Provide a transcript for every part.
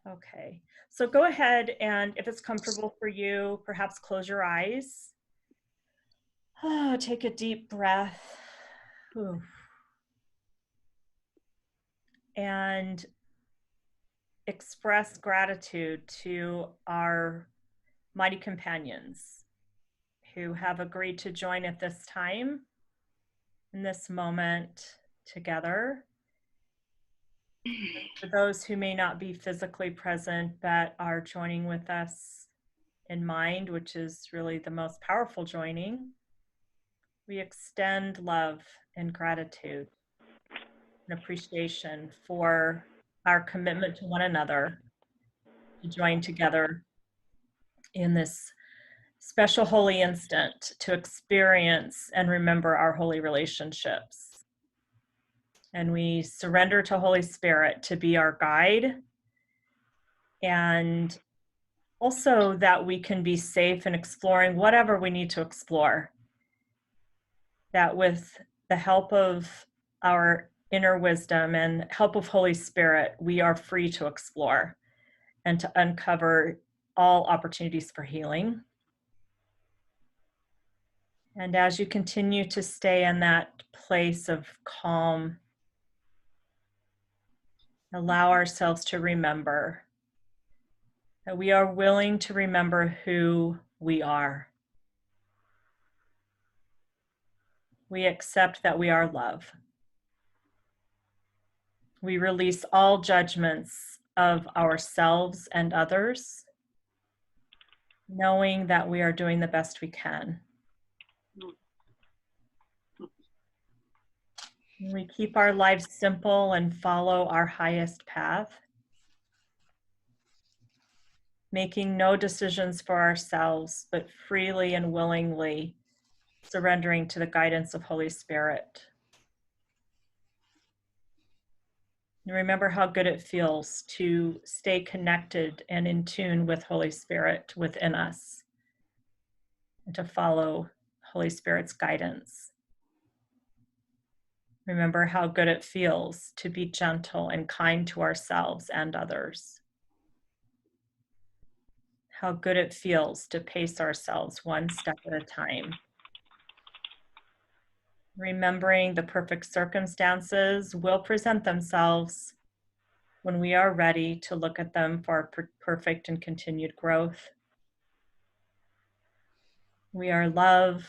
Okay, so go ahead and if it's comfortable for you, perhaps close your eyes. Oh, take a deep breath. Ooh. And express gratitude to our mighty companions who have agreed to join at this time, in this moment together. For those who may not be physically present but are joining with us in mind, which is really the most powerful joining, we extend love and gratitude and appreciation for our commitment to one another to join together in this special holy instant to experience and remember our holy relationships. And we surrender to Holy Spirit to be our guide, and also that we can be safe in exploring whatever we need to explore. That with the help of our inner wisdom and help of Holy Spirit, we are free to explore and to uncover all opportunities for healing. And as you continue to stay in that place of calm, allow ourselves to remember that we are willing to remember who we are. We accept that we are love. We release all judgments of ourselves and others, knowing that we are doing the best we can. We keep our lives simple and follow our highest path, making no decisions for ourselves, but freely and willingly surrendering to the guidance of Holy Spirit. And remember how good it feels to stay connected and in tune with Holy Spirit within us, and to follow Holy Spirit's guidance. Remember how good it feels to be gentle and kind to ourselves and others. How good it feels to pace ourselves one step at a time. Remembering the perfect circumstances will present themselves when we are ready to look at them for our perfect and continued growth. We are love,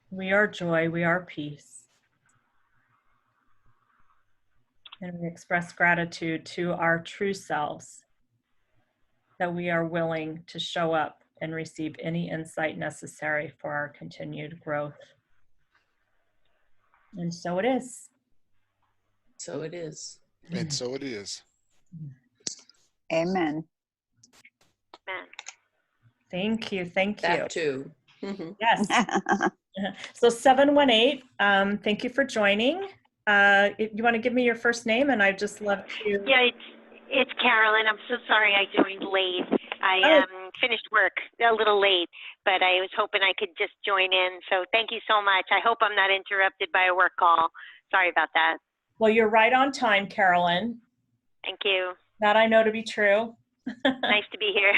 we are joy, we are peace. And we express gratitude to our true selves that we are willing to show up and receive any insight necessary for our continued growth. And so it is. So it is. And so it is. Amen. Amen. Thank you. Thank you. That too. Yes. So 718, thank you for joining. If you want to give me your first name, and I'd just love to. Yeah, it's Carolyn. I'm so sorry I joined late. I finished work a little late, but I was hoping I could just join in. So thank you so much. I hope I'm not interrupted by a work call. Sorry about that. Well, you're right on time, Carolyn. Thank you. That I know to be true. Nice to be here.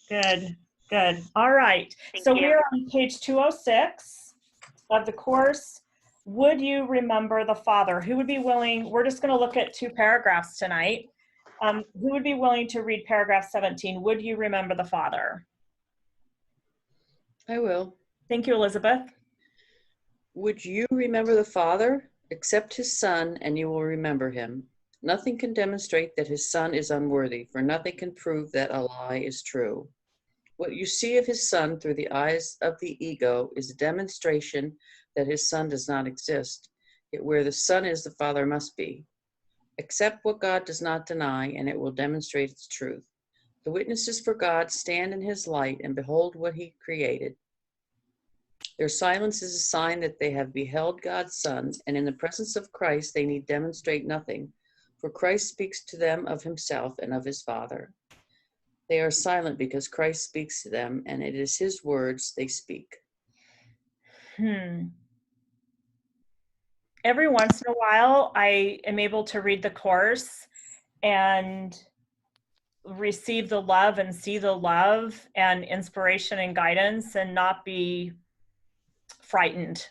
Good, good. All right. Thank So you. we're on page 206 of the course. Would you remember the Father? Who would be willing? We're just going to look at 2 paragraphs tonight. Who would be willing to read paragraph 17? Would you remember the Father? I will. Thank you, Elizabeth. Would you remember the Father? Accept his Son, and you will remember him. Nothing can demonstrate that his Son is unworthy, for nothing can prove that a lie is true. What you see of his Son through the eyes of the ego is a demonstration that his Son does not exist. Yet where the Son is, the Father must be. Accept what God does not deny, and it will demonstrate its truth. The witnesses for God stand in his light and behold what he created. Their silence is a sign that they have beheld God's Son, and in the presence of Christ they need demonstrate nothing, for Christ speaks to them of himself and of his Father. They are silent because Christ speaks to them, and it is his words they speak. Every once in a while, I am able to read the course and receive the love and see the love and inspiration and guidance and not be frightened.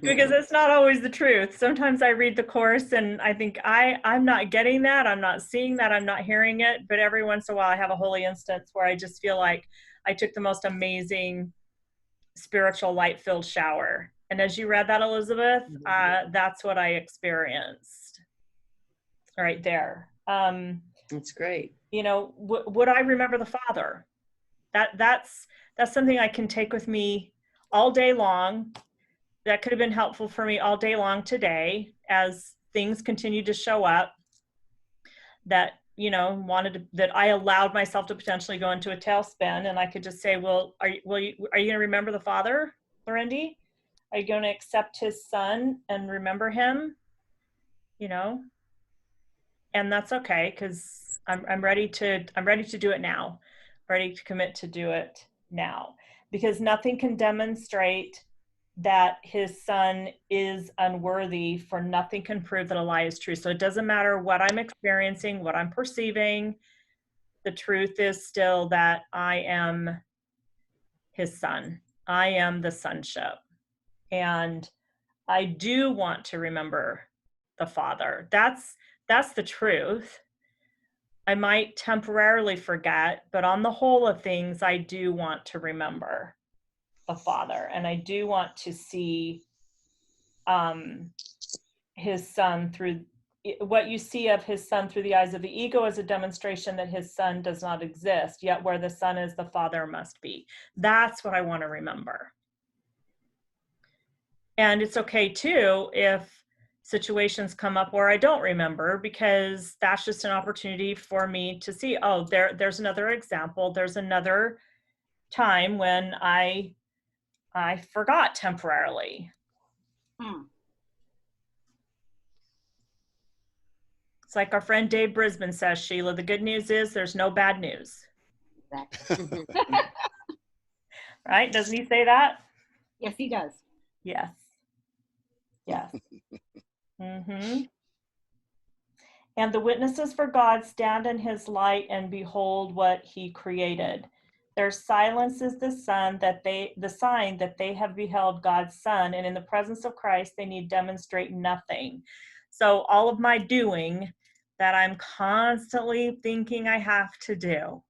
Because it's not always the truth. Sometimes I read the course and I think I'm not getting that, I'm not seeing that, I'm not hearing it. But every once in a while I have a holy instance where I just feel like I took the most amazing spiritual light-filled shower. And as you read that, Elizabeth, that's what I experienced right there. That's great. You know, would I remember the Father? That's something I can take with me all day long. That could have been helpful for me all day long today as things continue to show up that, you know, that I allowed myself to potentially go into a tailspin. And I could just say, well, are you going to remember the Father, Lorendi? Are you going to accept his Son and remember him? You know, and that's okay, because I'm ready to do it now. I'm ready to commit to do it now, because nothing can demonstrate that his Son is unworthy, for nothing can prove that a lie is true. So it doesn't matter what I'm experiencing, what I'm perceiving. The truth is still that I am his Son. I am the sonship. And I do want to remember the Father. That's the truth. I might temporarily forget, but on the whole of things, I do want to remember the Father, and I do want to see his Son through what you see of his Son through the eyes of the ego is a demonstration that his Son does not exist, yet where the Son is, the Father must be. That's what I want to remember. And it's okay too if situations come up where I don't remember, because that's just an opportunity for me to see, oh, there's another example. There's another time when I forgot temporarily. It's like our friend Dave Brisbane says, Sheila, the good news is there's no bad news. Exactly. Right? Doesn't he say that? Yes, he does. Yes. Yes. Mm-hmm. And the witnesses for God stand in his light and behold what he created. Their silence is the sign that they have beheld God's Son, and in the presence of Christ, they need demonstrate nothing. So all of my doing that I'm constantly thinking I have to do,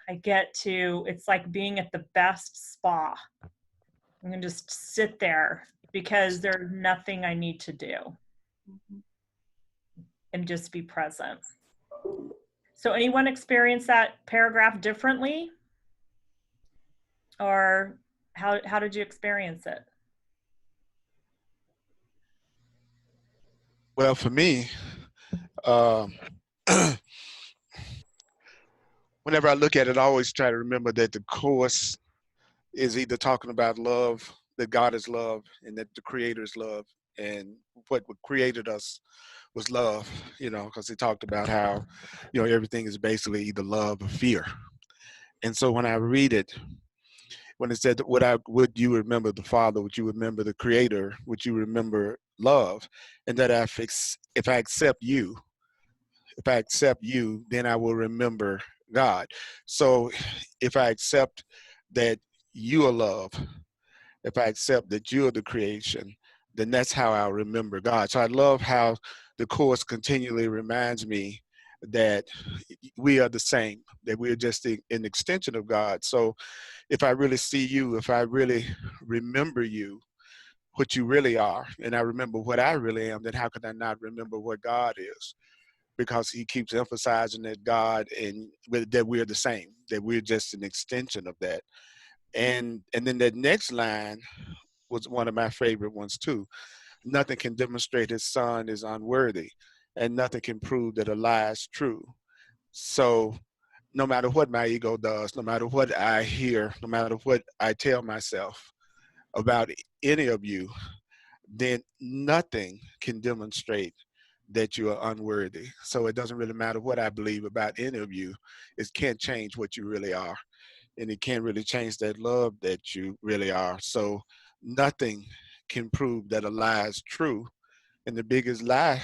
I get to, it's like being at the best spa. I'm going to just sit there because there's nothing I need to do. And just be present. So anyone experience that paragraph differently? Or how did you experience it? Well, for me, whenever I look at it, I always try to remember that the Course is either talking about love, that God is love, and that the Creator is love, and what created us was love, you know, because it talked about how, you know, everything is basically either love or fear. And so when I read it, when it said, would you remember the Father, would you remember the Creator, would you remember love, and that if I accept you, then I will remember God. So if I accept that you are love, if I accept that you are the creation, then that's how I'll remember God. So I love how the Course continually reminds me that we are the same, that we are just an extension of God. So if I really see you, if I really remember you, what you really are, and I remember what I really am, then how could I not remember what God is? Because he keeps emphasizing that God and that we're the same, that we're just an extension of that. And then that next line was one of my favorite ones too. Nothing can demonstrate his Son is unworthy, and nothing can prove that a lie is true. So no matter what my ego does, no matter what I hear, no matter what I tell myself about any of you, then nothing can demonstrate that you are unworthy. So it doesn't really matter what I believe about any of you. It can't change what you really are. And it can't really change that love that you really are. So nothing can prove that a lie is true. And the biggest lie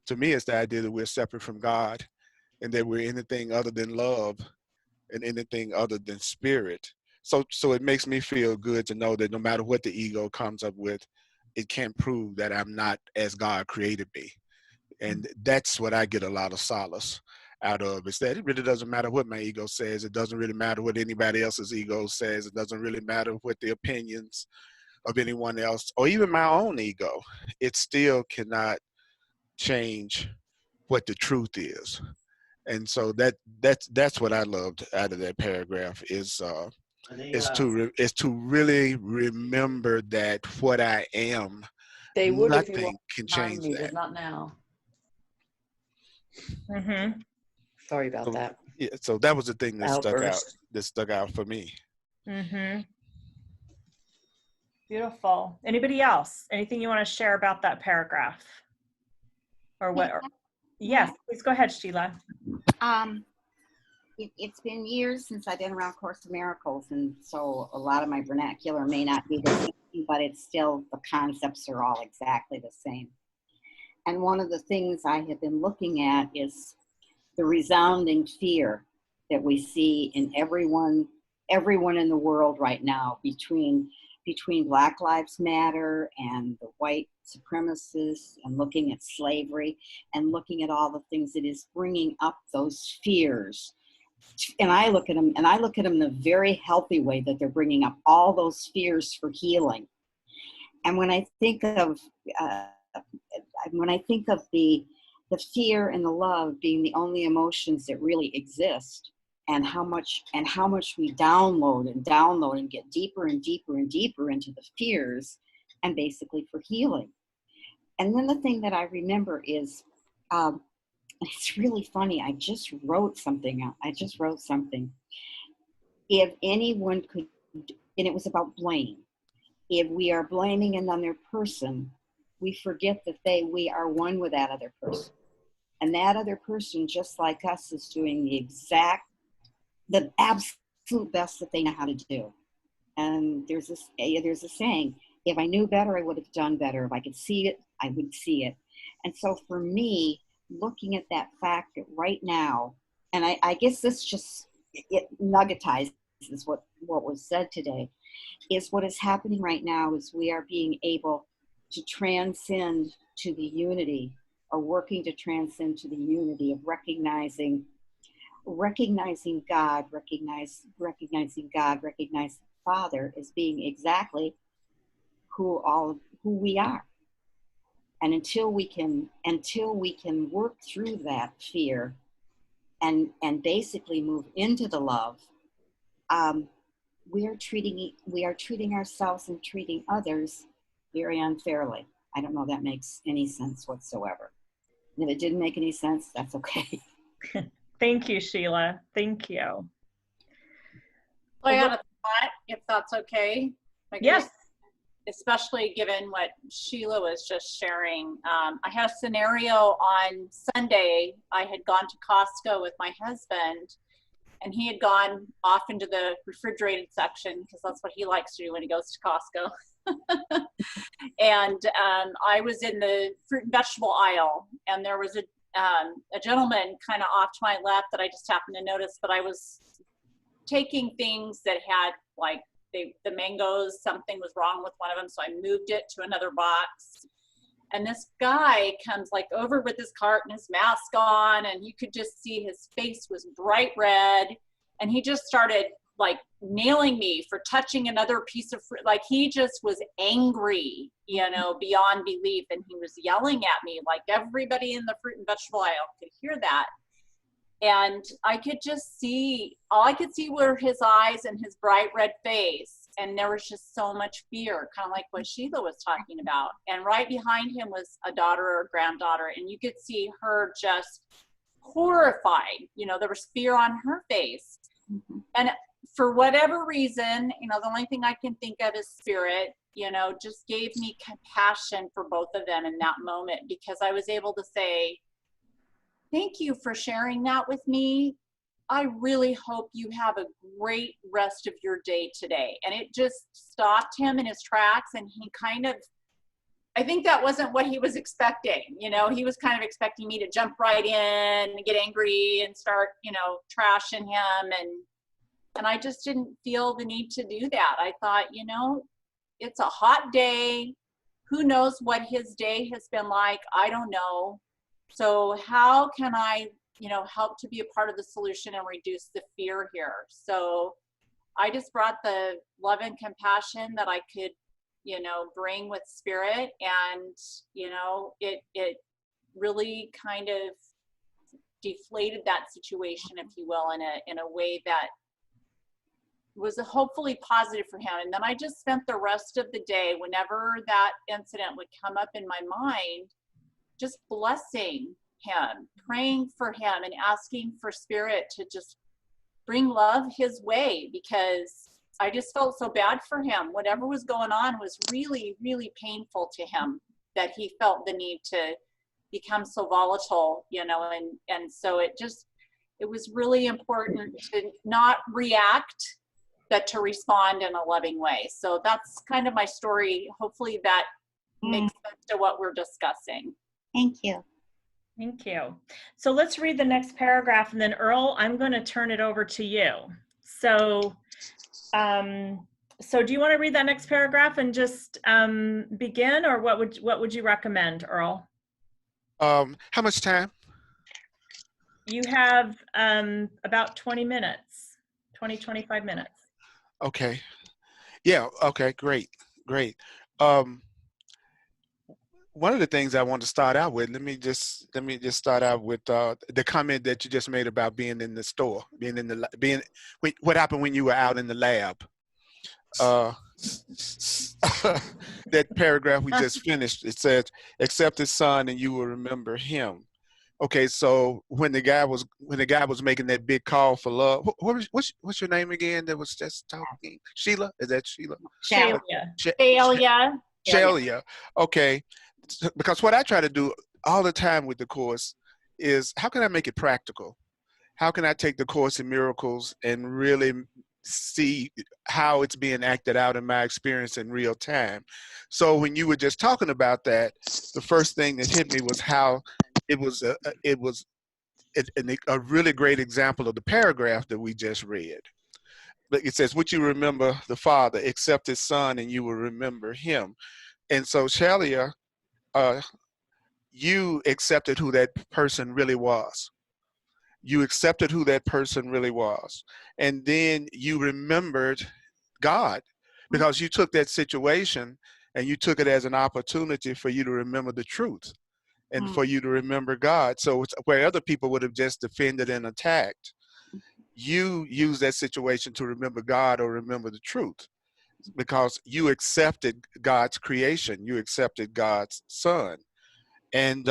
to me is the idea that we're separate from God and that we're anything other than love and anything other than spirit. So it makes me feel good to know that no matter what the ego comes up with, it can't prove that I'm not as God created me. And that's what I get a lot of solace out of, is that it really doesn't matter what my ego says. It doesn't really matter what anybody else's ego says. It doesn't really matter what the opinions of anyone else, or even my own ego. It still cannot change what the truth is. And so that's what I loved out of that paragraph, is to really remember that what I am, They would if you nothing walked can behind change me, that. but not now. Mm-hmm. Sorry about So, that. yeah, so that was the thing that Outburst. stuck out for me. Mm-hmm. Beautiful. Anybody else? Anything you want to share about that paragraph? Or what? Yes, please go ahead, Sheila. It's been years since I've been around Course of Miracles, and so a lot of my vernacular may not be the same, but it's still, the concepts are all exactly the same. And one of the things I have been looking at is the resounding fear that we see in everyone in the world right now, between Black Lives Matter and the white supremacists, and looking at slavery and looking at all the things that is bringing up those fears. And I look at them in a very healthy way, that they're bringing up all those fears for healing. And when I think of the fear and the love being the only emotions that really exist, and how much we download and get deeper and deeper and deeper into the fears, and basically for healing. And then the thing that I remember is, it's really funny. I just wrote something. If anyone could, and it was about blame. If we are blaming another person, we forget that we are one with that other person. And that other person, just like us, is doing the absolute best that they know how to do. And there's a saying, if I knew better, I would have done better. If I could see it, I would see it. And so for me, looking at that fact that right now, and I guess this just, it nuggetizes what was said today, is what is happening right now is we are being able to transcend to the unity, or working to transcend to the unity of recognizing God, recognizing Father as being exactly who we are. And until we can work through that fear and basically move into the love, we are treating ourselves and treating others very unfairly. I don't know if that makes any sense whatsoever. And if it didn't make any sense, that's okay. Thank you, Sheila. Thank you. I had a thought, if that's okay. Yes. Especially given what Sheila was just sharing. I had a scenario on Sunday. I had gone to Costco with my husband, and he had gone off into the refrigerated section, because that's what he likes to do when he goes to Costco. And I was in the fruit and vegetable aisle, and there was a gentleman kind of off to my left that I just happened to notice, but I was taking things that had, like, the mangoes, something was wrong with one of them, so I moved it to another box. And this guy comes like over with his cart and his mask on, and you could just see his face was bright red, and he just started like nailing me for touching another piece of fruit. Like, he just was angry, beyond belief, and he was yelling at me, like everybody in the fruit and vegetable aisle could hear that. And all I could see were his eyes and his bright red face. And there was just so much fear, kind of like what Sheila was talking about. And right behind him was a daughter or a granddaughter. And you could see her just horrified. There was fear on her face. Mm-hmm. And for whatever reason, the only thing I can think of is spirit, just gave me compassion for both of them in that moment, because I was able to say, thank you for sharing that with me. I really hope you have a great rest of your day today. And it just stopped him in his tracks, and he kind of, I think that wasn't what he was expecting. You know, he was kind of expecting me to jump right in and get angry and start, you know, trashing him. And I just didn't feel the need to do that. I thought, you know, it's a hot day. Who knows what his day has been like? I don't know. So how can I, you know, help to be a part of the solution and reduce the fear here? So I just brought the love and compassion that I could, you know, bring with spirit. And, you know, it really kind of deflated that situation, if you will, in a way that was hopefully positive for him. And then I just spent the rest of the day, whenever that incident would come up in my mind, just blessing him, praying for him, and asking for spirit to just bring love his way, because I just felt so bad for him. Whatever was going on was really, really painful to him, that he felt the need to become so volatile, you know, and so it was really important to not react, but to respond in a loving way. So that's kind of my story. Hopefully that makes sense to what we're discussing. Thank you. Thank you. So let's read the next paragraph, and then Earl, I'm going to turn it over to you. So, so do you want to read that next paragraph and just begin, or what would you recommend, Earl? How much time? You have about 20 minutes, 25 minutes. Okay. Yeah. Okay. Great. One of the things I want to start out with, let me just start out with the comment that you just made about being in the store, what happened when you were out in the lab. That paragraph we just finished, it said, "Accept his son, and you will remember him." Okay, so when the guy was making that big call for love, what's your name again? That was just talking. Sheila, is that Sheila? Sheila. Shelia. Okay, because what I try to do all the time with the course is, how can I make it practical? How can I take the Course in Miracles and really see how it's being acted out in my experience in real time? So when you were just talking about that, the first thing that hit me was how it was a really great example of the paragraph that we just read. It says, "Would you remember the Father, accept his Son, and you will remember him." And so, Shelia, you accepted who that person really was. You accepted who that person really was. And then you remembered God, because you took that situation and you took it as an opportunity for you to remember the truth and for you to remember God. So it's where other people would have just defended and attacked, you use that situation to remember God or remember the truth, because you accepted God's creation. You accepted God's Son. And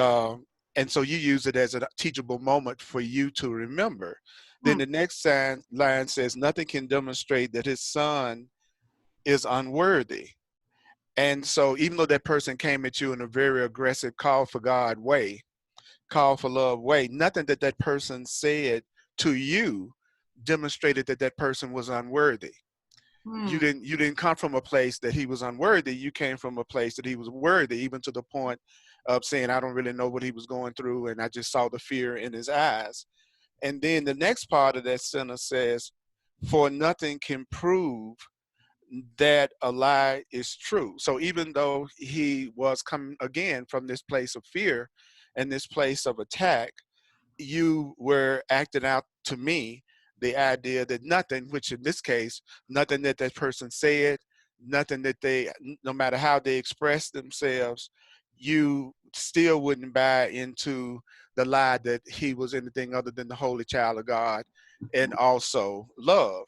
so you use it as a teachable moment for you to remember. Then the next line says, "Nothing can demonstrate that his Son is unworthy." And so even though that person came at you in a very aggressive call for God way, call for love way, nothing that that person said to you demonstrated that that person was unworthy. You didn't come from a place that he was unworthy. You came from a place that he was worthy, even to the point of saying, "I don't really know what he was going through, and I just saw the fear in his eyes." And then the next part of that sentence says, "For nothing can prove that a lie is true." So even though he was coming again from this place of fear and this place of attack, you were acting out to me the idea that nothing, which in this case, nothing that that person said, nothing that they, no matter how they expressed themselves, you still wouldn't buy into the lie that he was anything other than the holy child of God and also love.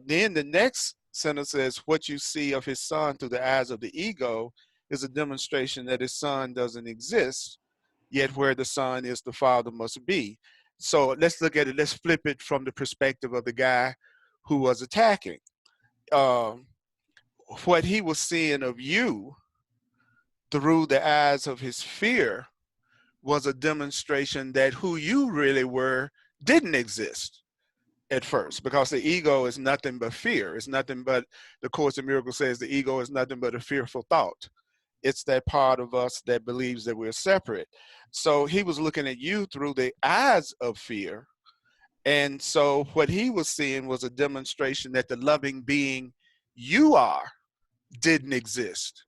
Then the next sentence says, "What you see of his Son through the eyes of the ego is a demonstration that his Son doesn't exist, yet where the Son is, the Father must be." So let's look at it. Let's flip it from the perspective of the guy who was attacking. What he was seeing of you through the eyes of his fear was a demonstration that who you really were didn't exist at first, because the ego is nothing but fear. It's nothing but, the Course in Miracles says, the ego is nothing but a fearful thought. It's that part of us that believes that we're separate. So he was looking at you through the eyes of fear. And so what he was seeing was a demonstration that the loving being you are didn't exist,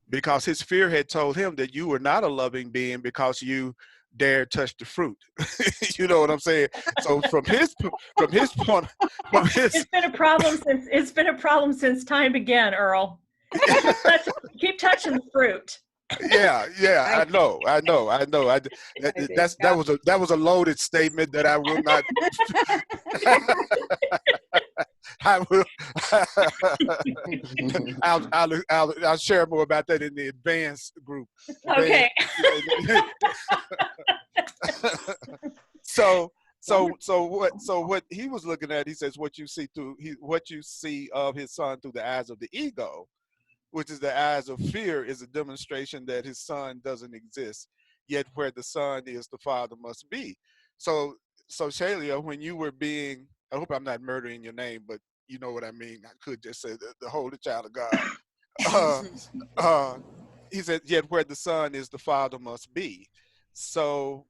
because his fear had told him that you were not a loving being because you dared touch the fruit. You know what I'm saying? So from his point, from his It's been a problem since time began, Earl. Keep touching the fruit. yeah, I know. That was a loaded statement that I will not. I will. I'll share more about that in the advanced group. Okay. So what he was looking at, he says, what you see of his son through the eyes of the ego, which is the eyes of fear, is a demonstration that his son doesn't exist. Yet where the son is, the father must be. So Shalia, when you were being, I hope I'm not murdering your name, but you know what I mean. I could just say the holy child of God. Uh, uh, he said, yet where the son is, the father must be. So,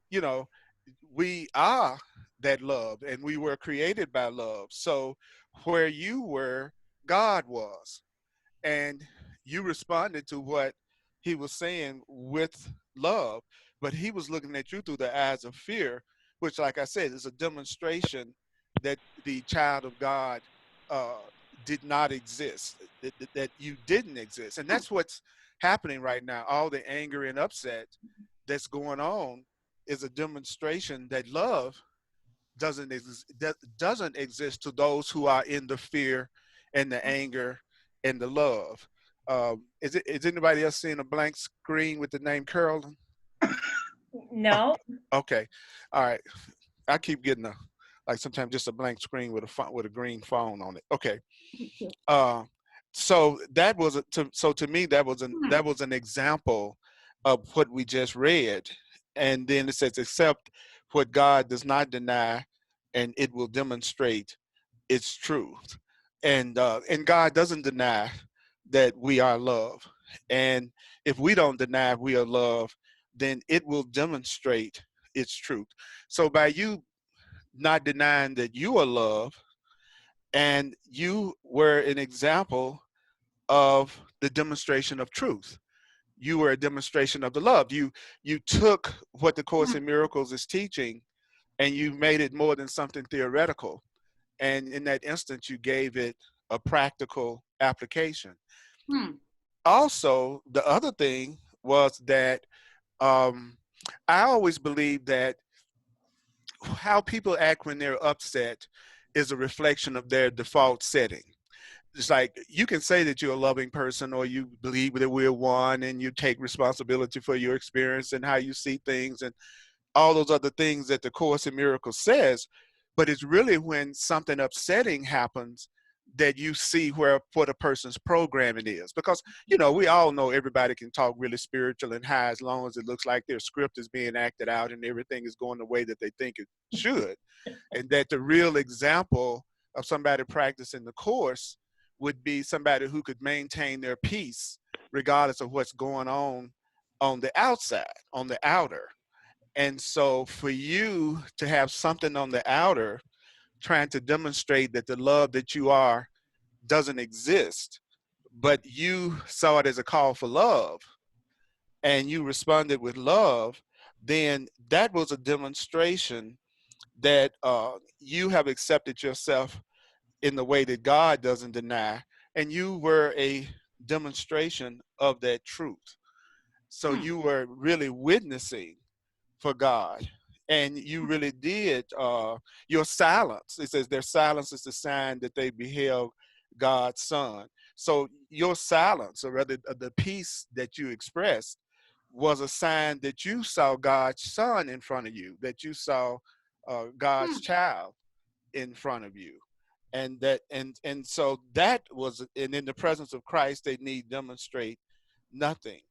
we are that love, and we were created by love. So where you were, God was. And you responded to what he was saying with love, but he was looking at you through the eyes of fear, which, like I said, is a demonstration that the child of God did not exist, that you didn't exist. And that's what's happening right now. All the anger and upset that's going on is a demonstration that love doesn't exist to those who are in the fear and the anger and the love. Is anybody else seeing a blank screen with the name Carolyn? No. Okay, all right. I keep getting sometimes just a blank screen with a green phone on it. Okay. So that was to me that was an example of what we just read, and then it says, "Accept what God does not deny, and it will demonstrate its truth." And God doesn't deny that we are love, and if we don't deny we are love, then it will demonstrate its truth. So by you not denying that you are love, and you were an example of the demonstration of truth. You were a demonstration of the love. You took what the Course in Miracles is teaching, and you made it more than something theoretical. And in that instance, you gave it a practical application. Also, the other thing was that I always believe that how people act when they're upset is a reflection of their default setting. It's like you can say that you're a loving person, or you believe that we're one, and you take responsibility for your experience and how you see things and all those other things that the Course in Miracles says. But it's really when something upsetting happens that you see what a person's programming is. Because, we all know everybody can talk really spiritual and high as long as it looks like their script is being acted out and everything is going the way that they think it should. And that the real example of somebody practicing the Course would be somebody who could maintain their peace regardless of what's going on the outside, on the outer. And so for you to have something on the outer trying to demonstrate that the love that you are doesn't exist, but you saw it as a call for love and you responded with love, then that was a demonstration that you have accepted yourself in the way that God doesn't deny, and you were a demonstration of that truth. So you were really witnessing for God, and you really did. Your silence, it says their silence is the sign that they beheld God's Son. So your silence, or rather the peace that you expressed, was a sign that you saw God's Son in front of you, that you saw God's child in front of you. And so that was, and in the presence of Christ, they need demonstrate nothing.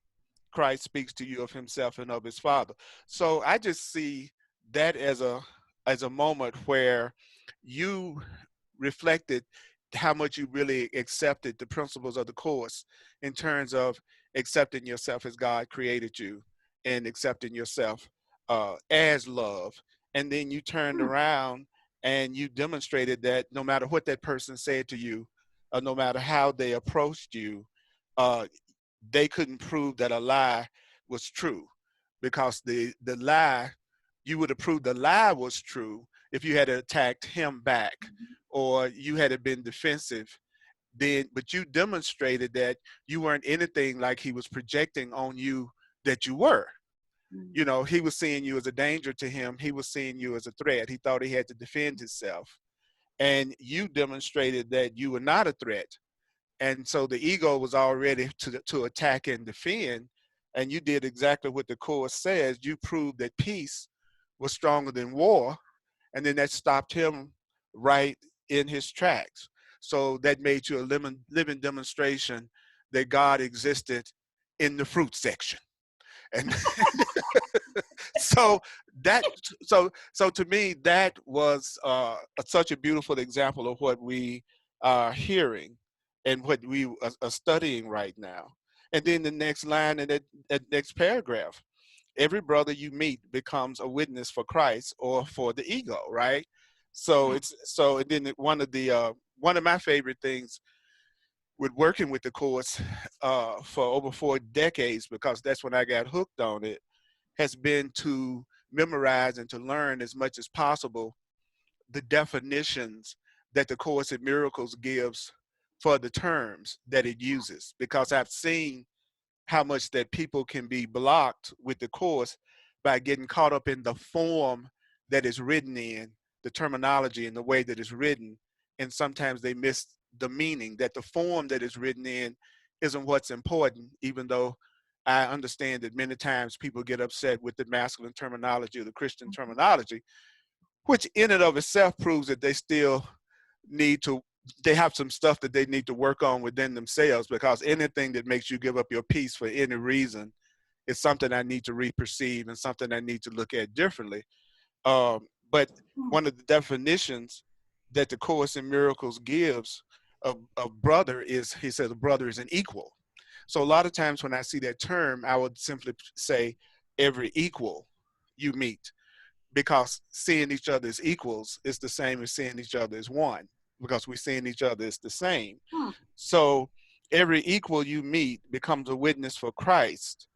Christ speaks to you of himself and of his Father. So I just see that as a moment where you reflected how much you really accepted the principles of the Course in terms of accepting yourself as God created you and accepting yourself as love. And then you turned around and you demonstrated that no matter what that person said to you, no matter how they approached you, uh, they couldn't prove that a lie was true, because the lie, you would have proved the lie was true if you had attacked him back or you had been defensive. Then, but you demonstrated that you weren't anything like he was projecting on you that you were. You know, he was seeing you as a danger to him. He was seeing you as a threat. He thought he had to defend himself. And you demonstrated that you were not a threat. And so the ego was all ready to attack and defend. And you did exactly what the Course says. You proved that peace was stronger than war. And then that stopped him right in his tracks. So that made you a living demonstration that God existed in the fruit section. And so that, so to me, that was such a beautiful example of what we are hearing and what we are studying right now. And then the next line in that next paragraph, every brother you meet becomes a witness for Christ or for the ego, right? So it's so. And then one of my favorite things with working with the Course for over 4 decades, because that's when I got hooked on it, has been to memorize and to learn as much as possible the definitions that the Course in Miracles gives for the terms that it uses, because I've seen how much that people can be blocked with the Course by getting caught up in the form that is written in, the terminology and the way that it's written, and sometimes they miss the meaning, that the form that is written in isn't what's important, even though I understand that many times people get upset with the masculine terminology or the Christian terminology, which in and of itself proves that they still need to, they have some stuff that they need to work on within themselves, because anything that makes you give up your peace for any reason is something I need to reperceive and something I need to look at differently. But one of the definitions that the Course in Miracles gives of brother is, he says a brother is an equal. So a lot of times when I see that term, I would simply say every equal you meet, because seeing each other as equals is the same as seeing each other as one, because we're seeing each other as the same. So every equal you meet becomes a witness for Christ.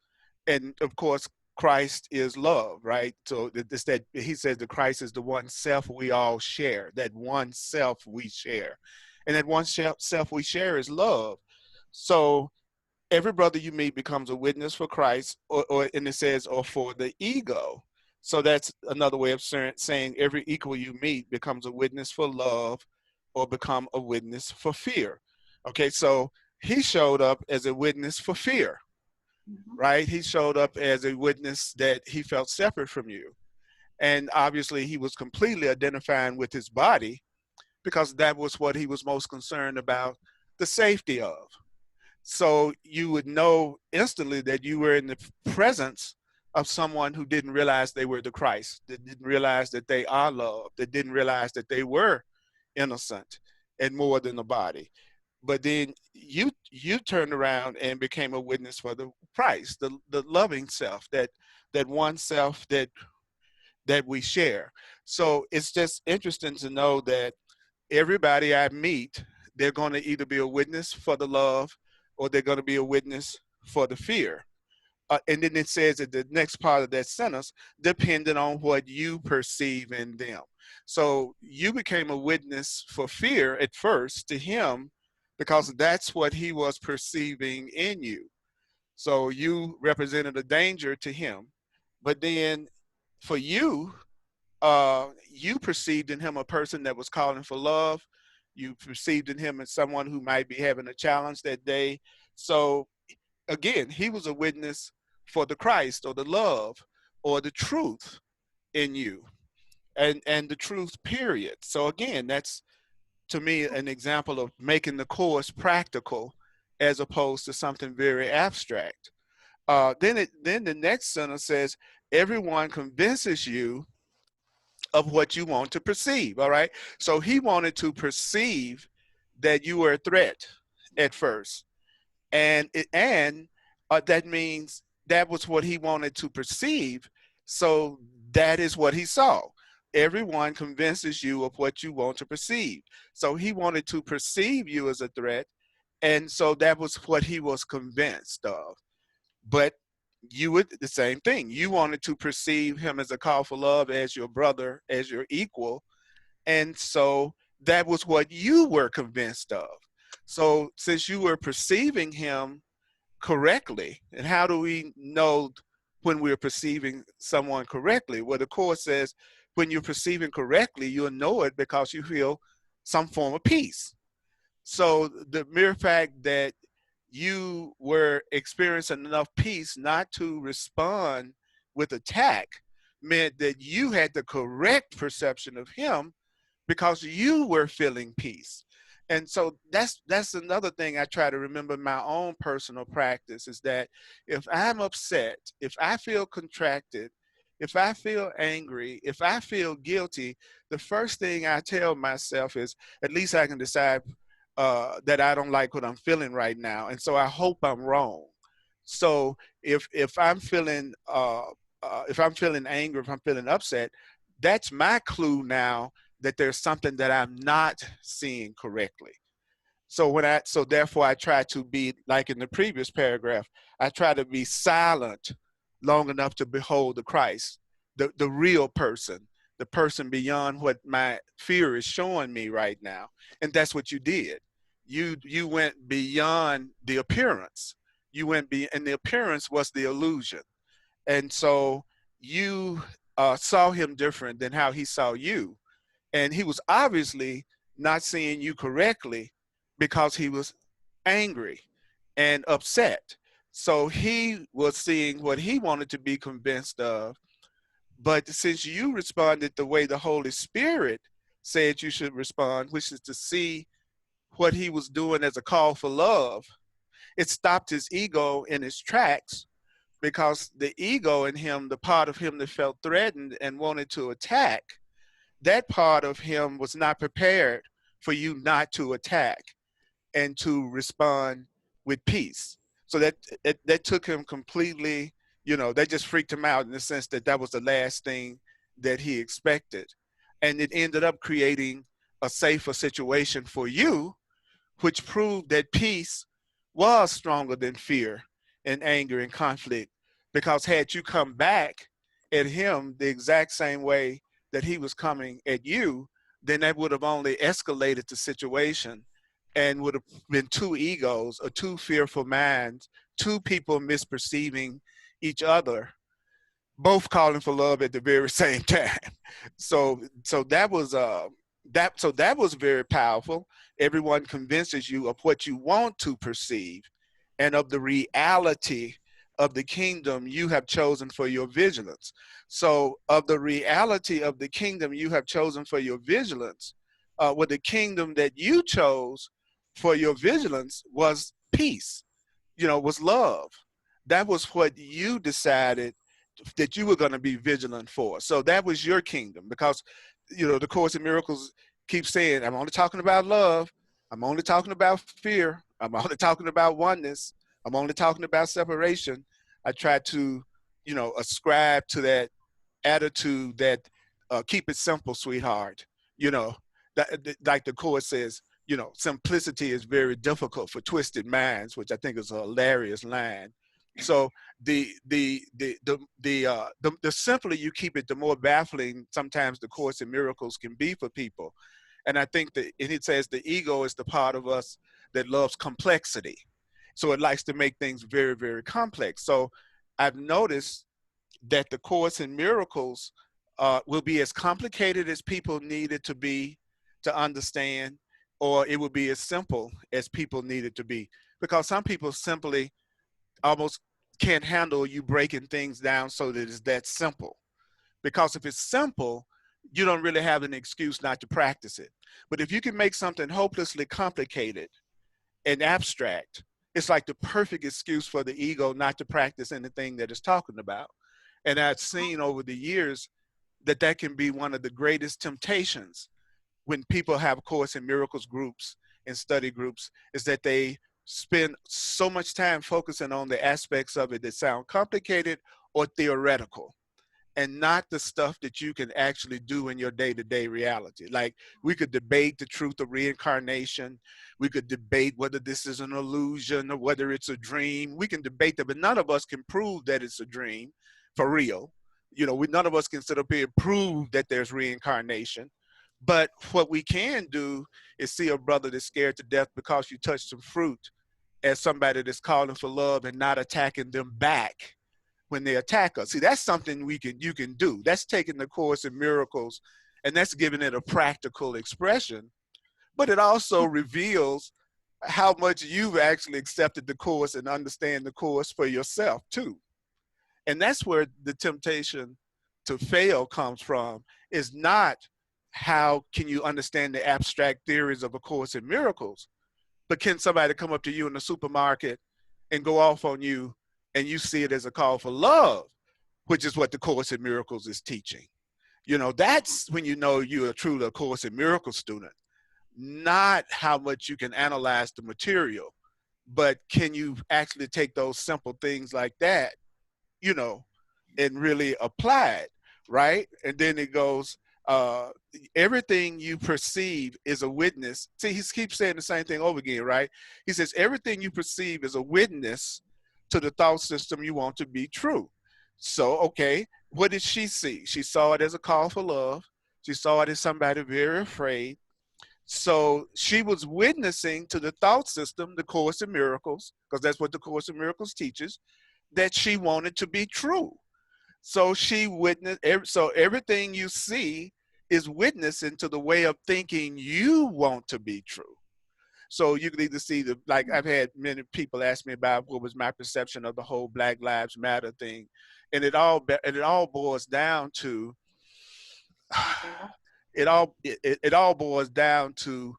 And of course, Christ is love, right? So it's that he says that Christ is the one self we all share, that one self we share. And that one self we share is love. So every brother you meet becomes a witness for Christ, or and it says, or for the ego. So that's another way of saying every equal you meet becomes a witness for love or become a witness for fear. Okay, so he showed up as a witness for fear, right? He showed up as a witness that he felt separate from you. And obviously he was completely identifying with his body, because that was what he was most concerned about, the safety of. So you would know instantly that you were in the presence of someone who didn't realize they were the Christ, that didn't realize that they are love, that didn't realize that they were innocent and more than the body. But then you turned around and became a witness for the Christ, the loving self, that one self that we share. So it's just interesting to know that everybody I meet, they're going to either be a witness for the love or they're going to be a witness for the fear. And then it says at the next part of that sentence, depending on what you perceive in them. So you became a witness for fear at first to him, because that's what he was perceiving in you. So you represented a danger to him. But then for you, you perceived in him a person that was calling for love. You perceived in him as someone who might be having a challenge that day. So again, he was a witness for the Christ or the love or the truth in you, and the truth, period. So again, that's to me an example of making the Course practical as opposed to something very abstract. Then the next sentence says, everyone convinces you of what you want to perceive. All right. So he wanted to perceive that you were a threat at first. And that means that was what he wanted to perceive. So that is what he saw. Everyone convinces you of what you want to perceive. So he wanted to perceive you as a threat. And so that was what he was convinced of. But you would the same thing. You wanted to perceive him as a call for love, as your brother, as your equal. And so that was what you were convinced of. So since you were perceiving him correctly, and how do we know when we're perceiving someone correctly? Well, the Course says when you're perceiving correctly, you'll know it because you feel some form of peace. So the mere fact that you were experiencing enough peace not to respond with attack meant that you had the correct perception of him because you were feeling peace. And so that's another thing I try to remember in my own personal practice, is that if I'm upset, if I feel contracted, if I feel angry, if I feel guilty, the first thing I tell myself is, at least I can decide that I don't like what I'm feeling right now, and so I hope I'm wrong. So if I'm feeling angry, if I'm feeling upset, that's my clue now that there's something that I'm not seeing correctly. So therefore I try to be, like in the previous paragraph, I try to be silent long enough to behold the Christ, the real person, the person beyond what my fear is showing me right now. And that's what you did. You went beyond the appearance. And the appearance was the illusion. And so you saw him different than how he saw you. And he was obviously not seeing you correctly because he was angry and upset. So he was seeing what he wanted to be convinced of. But since you responded the way the Holy Spirit said you should respond, which is to see what he was doing as a call for love, it stopped his ego in its tracks, because the ego in him, the part of him that felt threatened and wanted to attack, that part of him was not prepared for you not to attack and to respond with peace. So that took him completely, that just freaked him out in the sense that that was the last thing that he expected. And it ended up creating a safer situation for you, which proved that peace was stronger than fear and anger and conflict. Because had you come back at him the exact same way that he was coming at you, then that would have only escalated the situation and would have been two egos or two fearful minds, two people misperceiving each other, both calling for love at the very same time. So that was very powerful. Everyone convinces you of what you want to perceive and of the reality of the kingdom you have chosen for your vigilance. So of the reality of the kingdom you have chosen for your vigilance, with the kingdom that you chose for your vigilance was peace, was love. That was what you decided that you were going to be vigilant for. So that was your kingdom, because, the Course in Miracles keeps saying, I'm only talking about love. I'm only talking about fear. I'm only talking about oneness. I'm only talking about separation. I try to, ascribe to that attitude that keep it simple, sweetheart. Like the Course says, simplicity is very difficult for twisted minds, which I think is a hilarious line. So the simpler you keep it, the more baffling sometimes the Course in Miracles can be for people. And I think that it says the ego is the part of us that loves complexity. So it likes to make things very, very complex. So I've noticed that the Course in Miracles will be as complicated as people need it to be to understand, or it will be as simple as people need it to be. Because some people simply almost can't handle you breaking things down so that it's that simple. Because if it's simple, you don't really have an excuse not to practice it. But if you can make something hopelessly complicated and abstract, it's like the perfect excuse for the ego not to practice anything that it's talking about. And I've seen over the years that can be one of the greatest temptations when people have Course in Miracles groups and study groups, is that they spend so much time focusing on the aspects of it that sound complicated or theoretical, and not the stuff that you can actually do in your day-to-day reality. Like, we could debate the truth of reincarnation. We could debate whether this is an illusion or whether it's a dream. We can debate that, but none of us can prove that it's a dream for real. You know, none of us can sit up here and prove that there's reincarnation. But what we can do is see a brother that's scared to death because you touched some fruit, as somebody that's calling for love and not attacking them back when they attack us. See, that's something you can do. That's taking the Course in Miracles and that's giving it a practical expression. But it also reveals how much you've actually accepted the Course and understand the Course for yourself too. And that's where the temptation to fail comes from, is not how can you understand the abstract theories of A Course in Miracles, but can somebody come up to you in the supermarket and go off on you and you see it as a call for love, which is what the Course in Miracles is teaching. You know, that's when you know you're truly a Course in Miracles student, not how much you can analyze the material, but can you actually take those simple things like that, you know, and really apply it, right? And then it goes, everything you perceive is a witness. See, he keeps saying the same thing over again, right? He says, everything you perceive is a witness to the thought system you want to be true. So, okay, what did she see? She saw it as a call for love. She saw it as somebody very afraid. So she was witnessing to the thought system, the Course in Miracles, because that's what the Course in Miracles teaches, that she wanted to be true. So she witnessed, so everything you see is witnessing to the way of thinking you want to be true. So you can either see the, like I've had many people ask me about what was my perception of the whole Black Lives Matter thing. And it all boils down to, it all boils down to,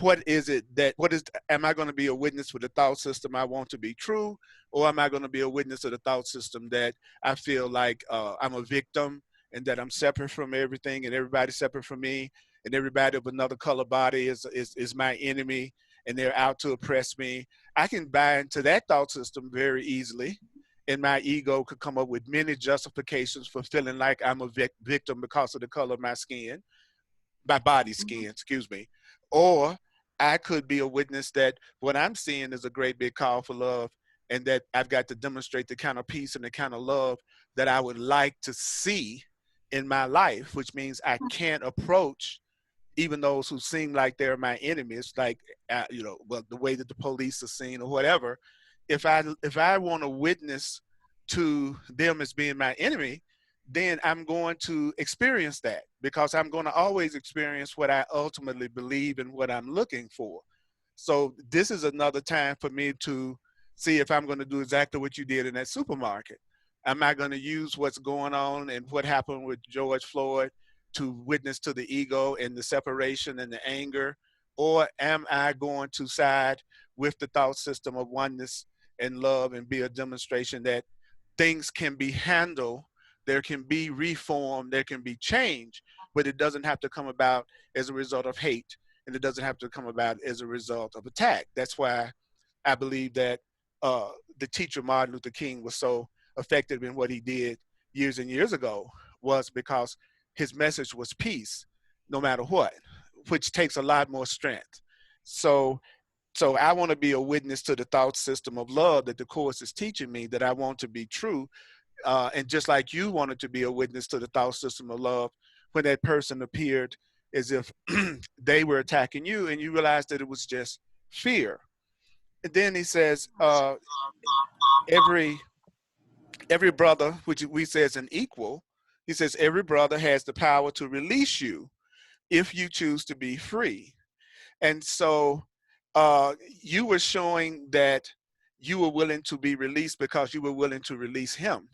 am I going to be a witness for the thought system I want to be true? Or am I going to be a witness of the thought system that I feel like I'm a victim and that I'm separate from everything and everybody's separate from me and everybody of another color body is my enemy and they're out to oppress me? I can buy into that thought system very easily, and my ego could come up with many justifications for feeling like I'm a victim because of the color of my skin, my body skin, excuse me. Or I could be a witness that what I'm seeing is a great big call for love, and that I've got to demonstrate the kind of peace and the kind of love that I would like to see in my life, which means I can't approach even those who seem like they're my enemies, like, you know, well, the way that the police are seen or whatever. If I want to witness to them as being my enemy, then I'm going to experience that, because I'm going to always experience what I ultimately believe and what I'm looking for. So this is another time for me to see if I'm going to do exactly what you did in that supermarket. Am I going to use what's going on and what happened with George Floyd to witness to the ego and the separation and the anger? Or am I going to side with the thought system of oneness and love and be a demonstration that things can be handled, there can be reform, there can be change, but it doesn't have to come about as a result of hate, and it doesn't have to come about as a result of attack. That's why I believe that the teacher Martin Luther King was so effective in what he did years and years ago, was because his message was peace, no matter what, which takes a lot more strength. So I want to be a witness to the thought system of love that the Course is teaching me, that I want to be true. And just like you wanted to be a witness to the thought system of love when that person appeared as if they were attacking you, and you realized that it was just fear. And then he says, every brother, which we say is an equal, he says, every brother has the power to release you if you choose to be free. And so you were showing that you were willing to be released because you were willing to release him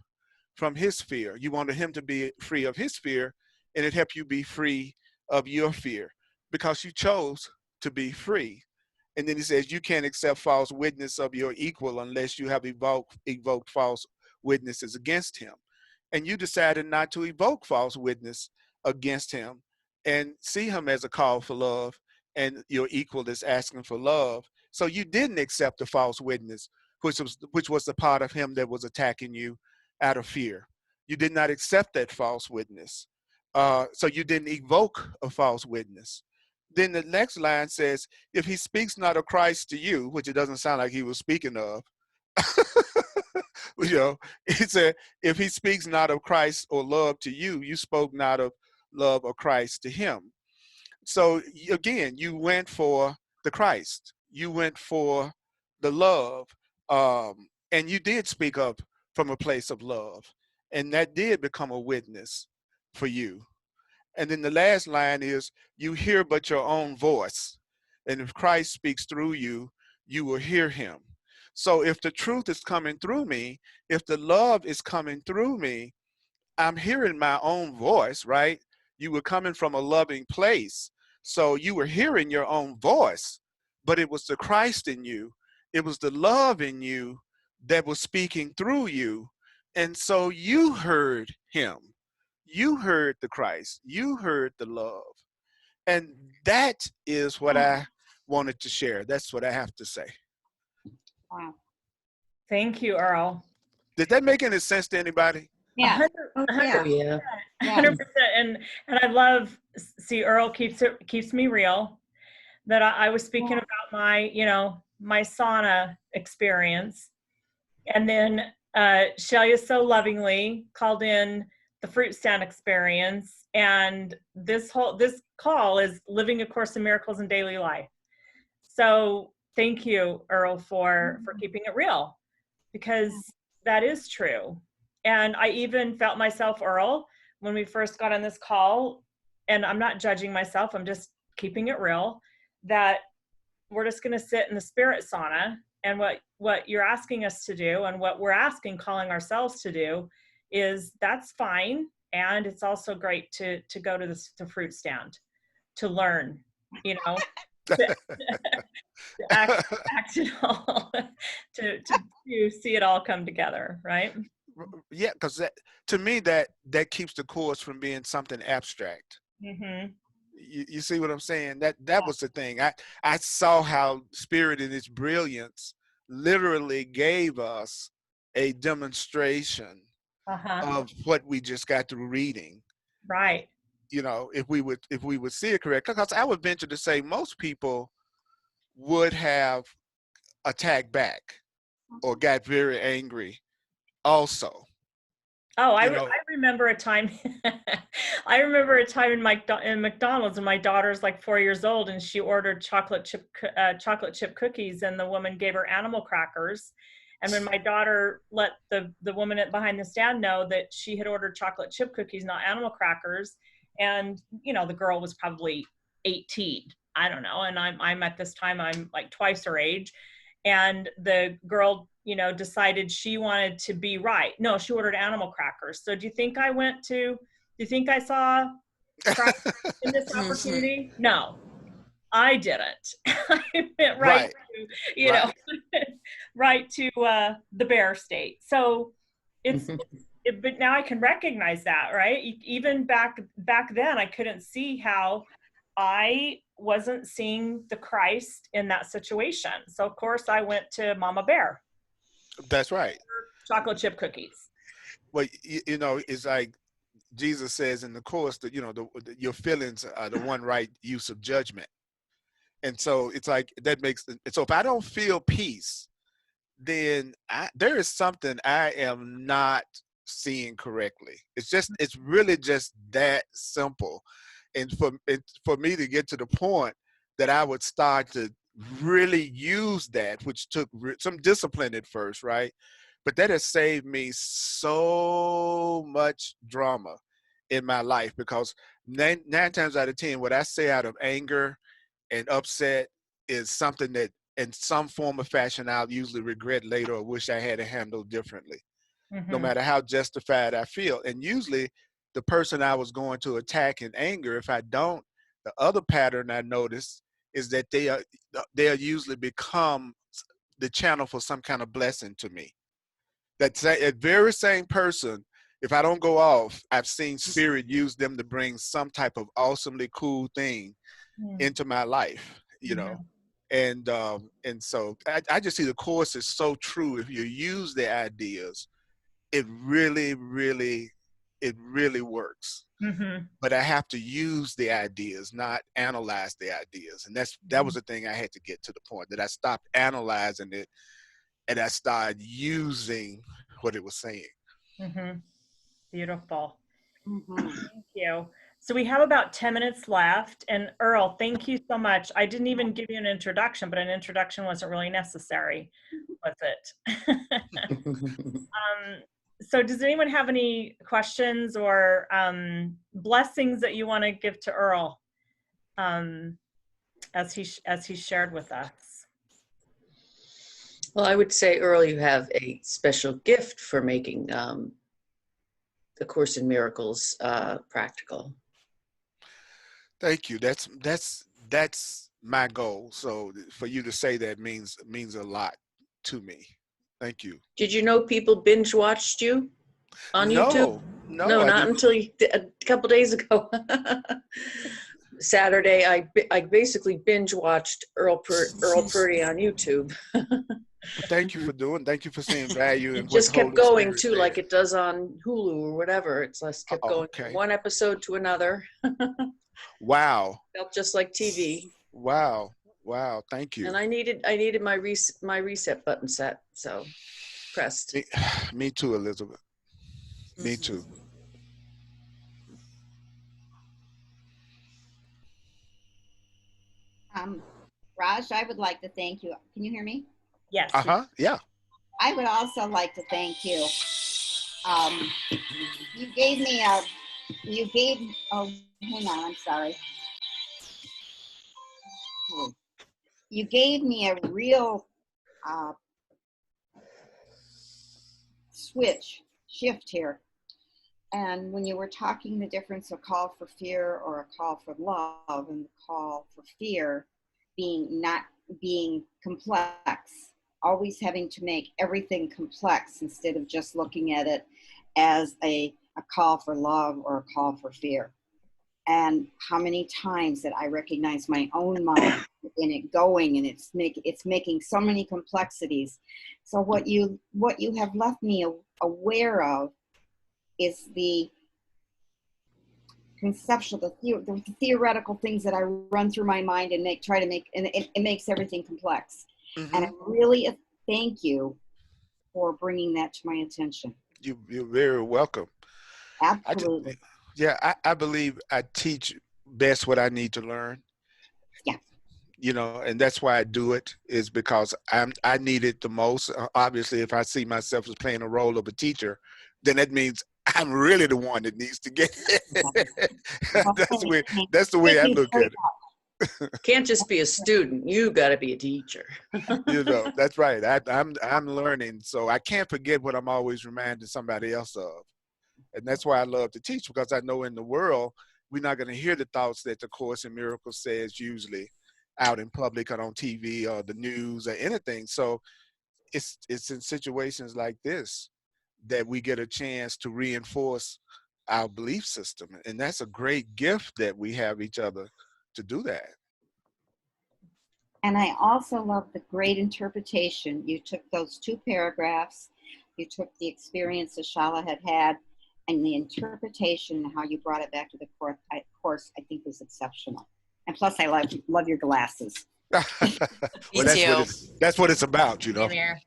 from his fear. You wanted him to be free of his fear, and it helped you be free of your fear because you chose to be free. And then he says, you can't accept false witness of your equal unless you have evoked false witnesses against him. And you decided not to evoke false witness against him and see him as a call for love, and your equal is asking for love. So you didn't accept the false witness, which was the part of him that was attacking you out of fear. You did not accept that false witness. So you didn't evoke a false witness. Then the next line says, if he speaks not of Christ to you, which it doesn't sound like he was speaking of, you know, he said, if he speaks not of Christ or love to you, you spoke not of love or Christ to him. So again, you went for the Christ, you went for the love, and you did speak up from a place of love, and that did become a witness for you. And then the last line is, you hear but your own voice, and if Christ speaks through you, you will hear him. So if the truth is coming through me, if the love is coming through me, I'm hearing my own voice, right? You were coming from a loving place. So you were hearing your own voice, but it was the Christ in you. It was the love in you that was speaking through you. And so you heard him. You heard the Christ. You heard the love. And that is what I wanted to share. That's what I have to say. Wow. Thank you, Earl. Did that make any sense to anybody? Yeah. 100%, Oh, yeah. 100%. And I love, see, Earl keeps me real. That I was speaking about my, my sauna experience. And then Shelia so lovingly called in the fruit stand experience. And this call is living A Course in Miracles in daily life. So thank you, Earl, for keeping it real, because that is true. And I even felt myself, Earl, when we first got on this call, and I'm not judging myself, I'm just keeping it real, that we're just going to sit in the spirit sauna, and what you're asking us to do, and what we're calling ourselves to do, is that's fine. And it's also great to go to the fruit stand, to learn, to act it all, to see it all come together, right? Yeah, because to me that keeps the course from being something abstract. Mm-hmm. You see what I'm saying? That was the thing. I saw how Spirit in its brilliance literally gave us a demonstration of what we just got through reading. Right. If we would see it correct, because I would venture to say most people would have attacked back or got very angry also. Oh, I remember a time. I remember a time in McDonald's, and my daughter's like 4 years old, and she ordered chocolate chip cookies, and the woman gave her animal crackers. And when my daughter let the woman behind the stand know that she had ordered chocolate chip cookies, not animal crackers, and the girl was probably 18, I don't know, and I'm at this time I'm like twice her age, and the girl decided she wanted to be right. No, she ordered animal crackers. So do you think I saw crackers in this opportunity? No, I didn't. I went right to, right to the bear state. So but now I can recognize that, right? Even back then, I couldn't see how I wasn't seeing the Christ in that situation. So of course I went to Mama Bear. That's right. Chocolate chip cookies. Well, it's like Jesus says in the Course that, your feelings are the one right use of judgment. And so it's like so if I don't feel peace, then there is something I am not seeing correctly. It's really just that simple. And for me to get to the point that I would start to really use that, which took some discipline at first, right? But that has saved me so much drama in my life, because nine times out of 10, what I say out of anger and upset is something that in some form or fashion I'll usually regret later or wish I had handled differently, no matter how justified I feel. And usually the person I was going to attack in anger, if I don't, the other pattern I notice is that they'll usually become the channel for some kind of blessing to me. That very same person, if I don't go off, I've seen Spirit use them to bring some type of awesomely cool thing into my life, And so I just see the Course is so true. If you use the ideas, it really works. Mm-hmm. But I have to use the ideas, not analyze the ideas. And that was the thing I had to get to the point that I stopped analyzing it and I started using what it was saying. Mm-hmm. Beautiful. Mhm. Thank you. So we have about 10 minutes left. And Earl, thank you so much. I didn't even give you an introduction, but an introduction wasn't really necessary, was it? So does anyone have any questions or blessings that you want to give to Earl as he shared with us? Well, I would say, Earl, you have a special gift for making the Course in Miracles practical. Thank you. That's my goal. So for you to say that means a lot to me. Thank you. Did you know people binge watched you on YouTube? No, I Not didn't. until a couple days ago. Saturday, I basically binge watched Earl Purdy on YouTube. Thank you for seeing value in It what just the kept Holy going Spirit too, said. like it does on Hulu or whatever. It's just kept going Okay. from one episode to another. Wow. Felt just like TV. Wow. Thank you. And I needed my reset button set, so pressed. Me too, Elizabeth. Me too. Raj, I would like to thank you. Can you hear me? Yes. Yeah. I would also like to thank you. You gave me oh, hang on, I'm sorry. You gave me a real shift here. And when you were talking the difference of call for fear or a call for love and the call for fear not being complex, always having to make everything complex instead of just looking at it as a call for love or a call for fear. And how many times that I recognize my own mind in it going, and it's making so many complexities. So what you have left me aware of is the conceptual, the theoretical things that I run through my mind and it makes everything complex. Mm-hmm. And I really thank you for bringing that to my attention. You're very welcome. Absolutely. I believe I teach best what I need to learn. Yeah. You know, and that's why I do it, is because I need it the most. Obviously, if I see myself as playing a role of a teacher, then that means I'm really the one that needs to get it. That's the way I look at it. Can't just be a student. You got to be a teacher. You know, that's right. I'm learning, so I can't forget what I'm always reminding somebody else of. And that's why I love to teach, because I know in the world, we're not going to hear the thoughts that the Course in Miracles says usually out in public or on TV or the news or anything. So it's in situations like this that we get a chance to reinforce our belief system. And that's a great gift that we have each other to do that. And I also love the great interpretation. You took those two paragraphs, you took the experience that Shala had, and the interpretation and how you brought it back to the course, I think was exceptional. And plus, I love your glasses. Well, that's what it's about, you know. I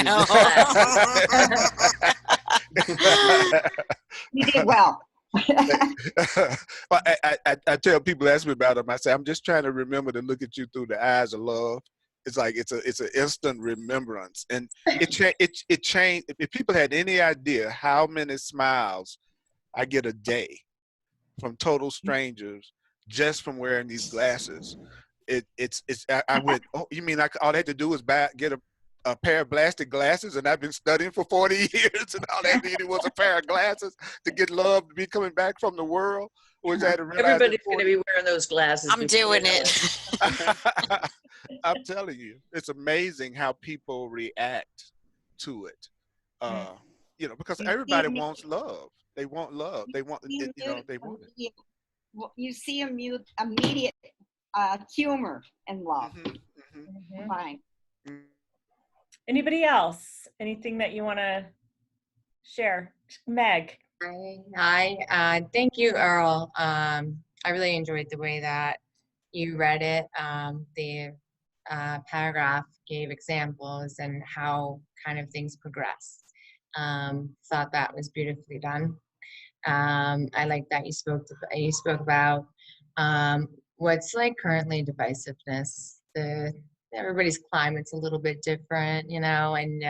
know. You did well. Well, I tell people, ask me about them, I say, I'm just trying to remember to look at you through the eyes of love. It's like it's an instant remembrance, and it changed. If people had any idea how many smiles I get a day from total strangers just from wearing these glasses, I went, oh, you mean all I had to do was get a pair of plastic glasses, and I've been studying for 40 years, and all I needed was a pair of glasses to get love, to be coming back from the world. Which I had to realize everybody's going to be wearing those glasses. I'm doing it. I'm telling you, it's amazing how people react to it. You know, because everybody wants love. They want love. They want, they want it. You see immediate humor and love. Mhm. Fine. Anybody else? Anything that you want to share? Meg. Hi. Thank you, Earl. I really enjoyed the way that you read it. The paragraph gave examples and how kind of things progress. Thought that was beautifully done. I like that you spoke about what's like currently divisiveness. Everybody's climate's a little bit different, you know, and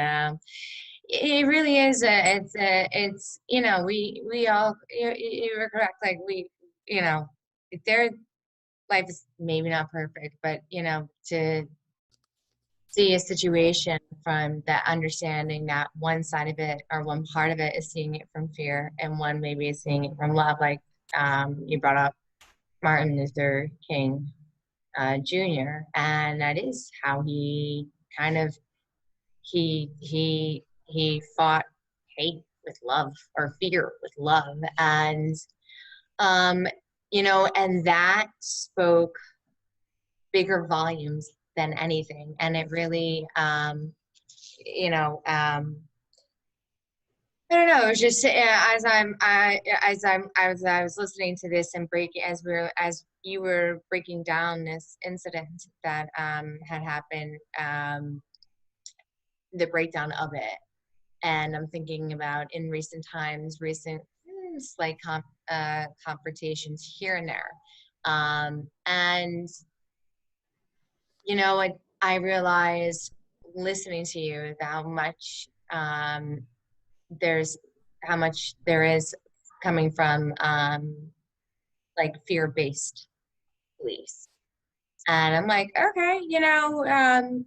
it really is it's you know, we all, you were correct, like we, you know, their life is maybe not perfect, but you know, to see a situation from that understanding that one side of it or one part of it is seeing it from fear and one maybe is seeing it from love, like you brought up Martin Luther King Jr., and that is how he kind of he fought hate with love or fear with love, and you know, and that spoke bigger volumes than anything, and it really you know, I don't know, it was just as I was listening to this and as you were breaking down this incident that had happened, the breakdown of it. And I'm thinking about in recent times, slight confrontations here and there. And, you know, I realized listening to you how much there is coming from like fear-based beliefs. And I'm like, okay, you know, and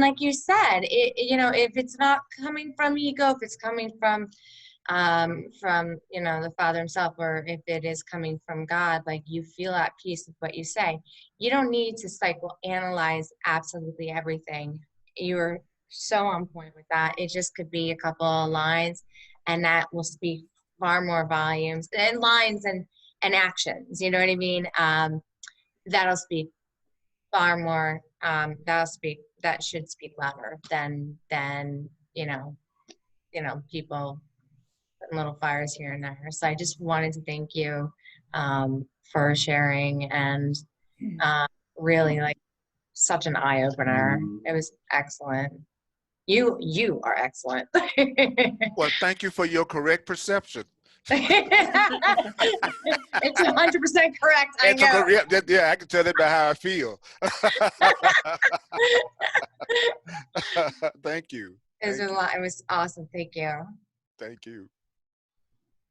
like you said, you know, if it's not coming from ego, if it's coming from, you know, the Father himself, or if it is coming from God, like you feel at peace with what you say. You don't need to psychoanalyze absolutely everything. You're so on point with that. It just could be a couple of lines, and that will speak far more volumes and lines and actions. You know what I mean? That'll speak far more. That should speak louder than you know people putting little fires here and there. So I just wanted to thank you for sharing, and really like such an eye opener. It was excellent. You are excellent. Well, thank you for your correct perception. It's 100% correct. I know. Yeah, I can tell that by how I feel. Thank you. It was awesome. Thank you. Thank you.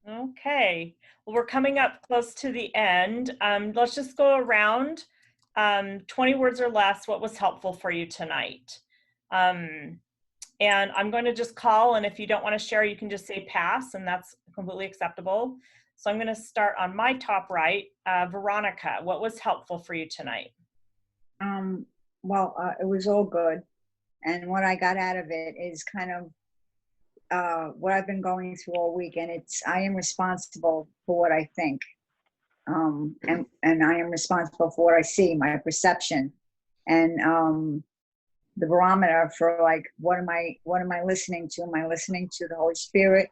Okay. Well, we're coming up close to the end. Let's just go around 20 words or less. What was helpful for you tonight? And I'm going to just call, and if you don't want to share, you can just say pass, and that's completely acceptable. So I'm going to start on my top right. Veronica, what was helpful for you tonight? Well, it was all good. And what I got out of it is kind of what I've been going through all week. And I am responsible for what I think. And I am responsible for what I see, my perception. And the barometer for like, what am I listening to? Am I listening to the Holy Spirit,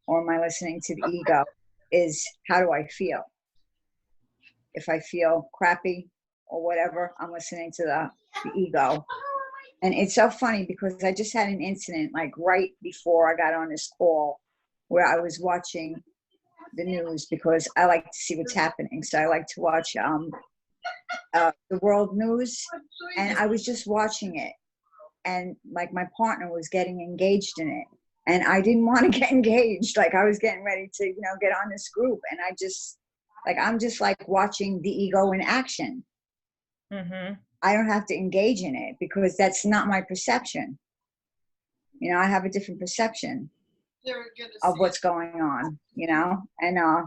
or am I listening to the ego? Is how do I feel? If I feel crappy or whatever, I'm listening to the ego. And it's so funny because I just had an incident like right before I got on this call where I was watching the news because I like to see what's happening. So I like to watch the world news, and I was just watching it. And like my partner was getting engaged in it, and I didn't want to get engaged. Like I was getting ready to, get on this group, and I'm just like watching the ego in action. Mm-hmm. I don't have to engage in it because that's not my perception. I have a different perception of what's going on, and I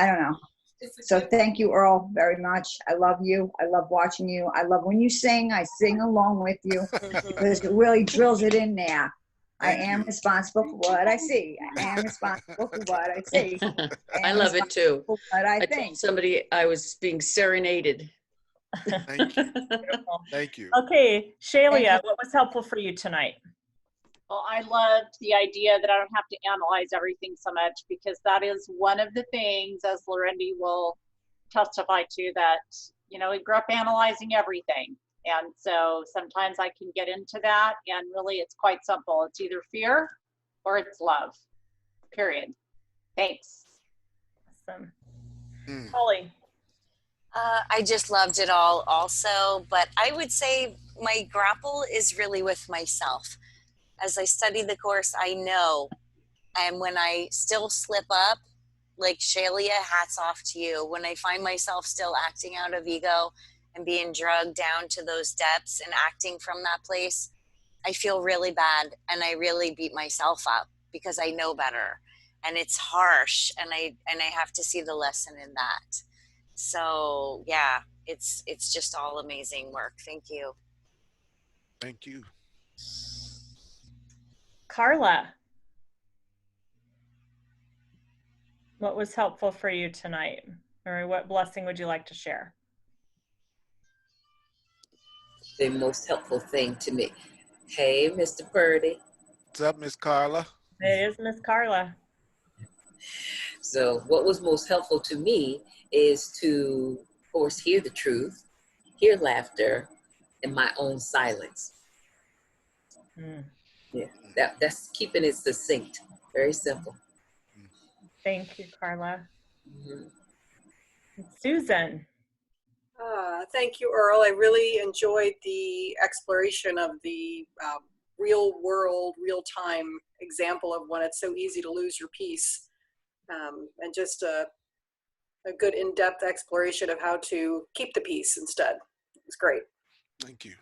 don't know. So thank you, Earl, very much. I love you. I love watching you. I love when you sing. I sing along with you because it really drills it in there. I am responsible for what I see. I am responsible for what I see. I love it too. For what I told think. somebody I was being serenaded Thank you. Beautiful. Thank you. Okay, Shalia, what was helpful for you tonight? Well, I loved the idea that I don't have to analyze everything so much, because that is one of the things, as Lorendi will testify to, that, you know, we grew up analyzing everything. And so sometimes I can get into that, and really it's quite simple. It's either fear or it's love, period. Thanks. Awesome. Mm. Holly. I just loved it all also, but I would say my grapple is really with myself. As I study the course, I know, and when I still slip up, like Shalia, hats off to you. When I find myself still acting out of ego and being drugged down to those depths and acting from that place, I feel really bad, and I really beat myself up because I know better, and it's harsh, and I have to see the lesson in that. So yeah, it's just all amazing work. Thank you. Thank you. Carla. What was helpful for you tonight? Or what blessing would you like to share? The most helpful thing to me. Hey, Mr. Purdy. What's up, Miss Carla? It is Miss Carla. So what was most helpful to me is to, of course, hear the truth, hear laughter, and my own silence. Yeah, that's keeping it succinct. Very simple. Thank you, Carla. Susan. Thank you, Earl. I really enjoyed the exploration of the real world, real time example of when it's so easy to lose your peace, and just a good in-depth exploration of how to keep the peace instead. It's great. Thank you.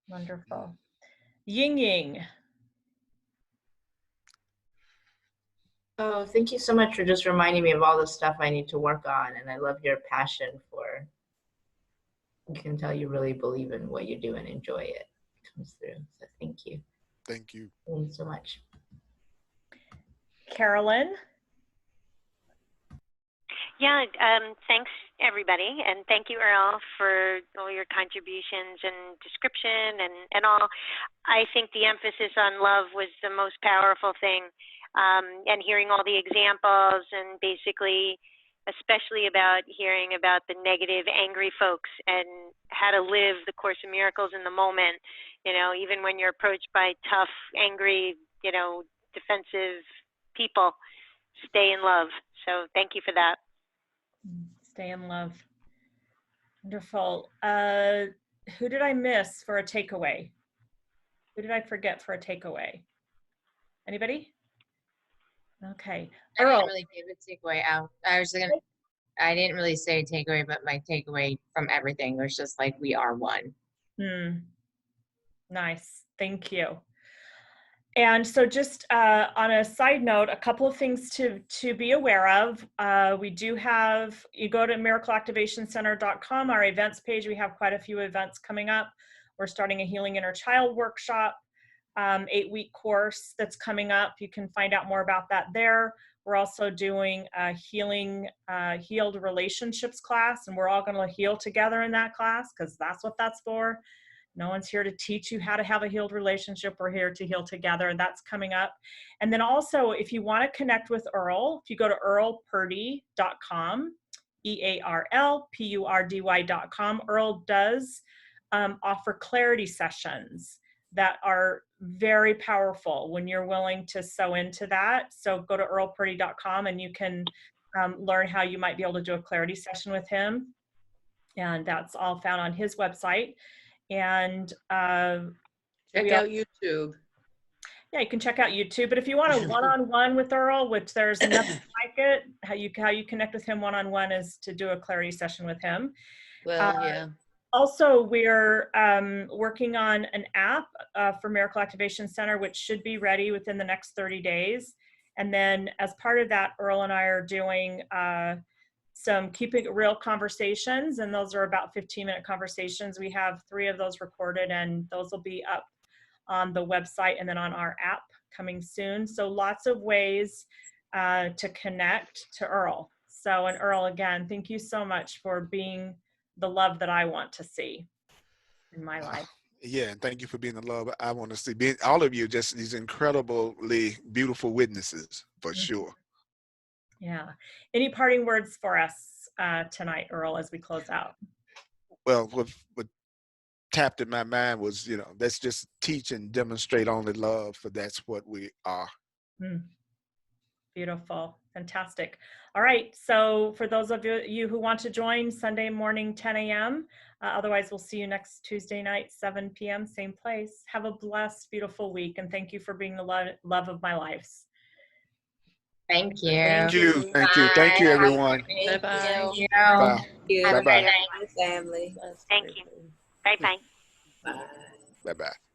Wonderful. Ying Ying. Oh, thank you so much for just reminding me of all the stuff I need to work on. And I love your passion for, you can tell you really believe in what you do and enjoy it. It comes through. So thank you. Thank you. Thank you so much. Carolyn. Yeah, thanks everybody, and thank you, Earl, for all your contributions and description and all. I think the emphasis on love was the most powerful thing, and hearing all the examples, and basically, especially about hearing about the negative, angry folks and how to live the Course in Miracles in the moment, you know, even when you're approached by tough, angry, you know, defensive people, stay in love. So thank you for that. Stay in love. Wonderful. Who did I miss for a takeaway? Who did I forget for a takeaway? Anybody? Okay. I Earl. didn't really give a takeaway out. I didn't really say a takeaway, but my takeaway from everything was just like, we are one. Nice. Thank you. And so just on a side note, a couple of things to be aware of. We do have, you go to miracleactivationcenter.com, our events page. We have quite a few events coming up. We're starting a Healing Inner Child workshop, 8-week course that's coming up. You can find out more about that there. We're also doing a healed relationships class, and we're all going to heal together in that class, because that's what that's for. No one's here to teach you how to have a healed relationship. We're here to heal together. That's coming up. And then also, if you want to connect with Earl, if you go to earlpurdy.com, EARLPURDY.com, Earl does offer clarity sessions that are very powerful when you're willing to sew into that. So go to earlpurdy.com and you can learn how you might be able to do a clarity session with him. And that's all found on his website. And check out YouTube. Yeah, you can check out YouTube. But if you want a one-on-one with Earl, which there's nothing like it, how you connect with him one-on-one is to do a clarity session with him. Well, yeah. Also, we're working on an app for Miracle Activation Center, which should be ready within the next 30 days. And then as part of that, Earl and I are doing some Keeping It Real conversations, and those are about 15-minute conversations. We have 3 of those recorded, and those will be up on the website and then on our app coming soon. So lots of ways to connect to Earl. So, and Earl, again, thank you so much for being the love that I want to see in my life. Yeah, and thank you for being the love I want to see. Being all of you, just these incredibly beautiful witnesses, for sure. Yeah. Any parting words for us tonight, Earl, as we close out? Well, what tapped in my mind was, let's just teach and demonstrate only love, for that's what we are. Beautiful. Fantastic. All right. So for those of you who want to join, Sunday morning, 10 a.m. Otherwise, we'll see you next Tuesday night, 7 p.m., same place. Have a blessed, beautiful week. And thank you for being the love of my life. Thank you. Thank you. Thank you. Thank you, everyone. Thank Thank you. you. Bye. You. Have a Bye-bye. great night. My family. Thank you. Bye-bye. Bye. Bye-bye.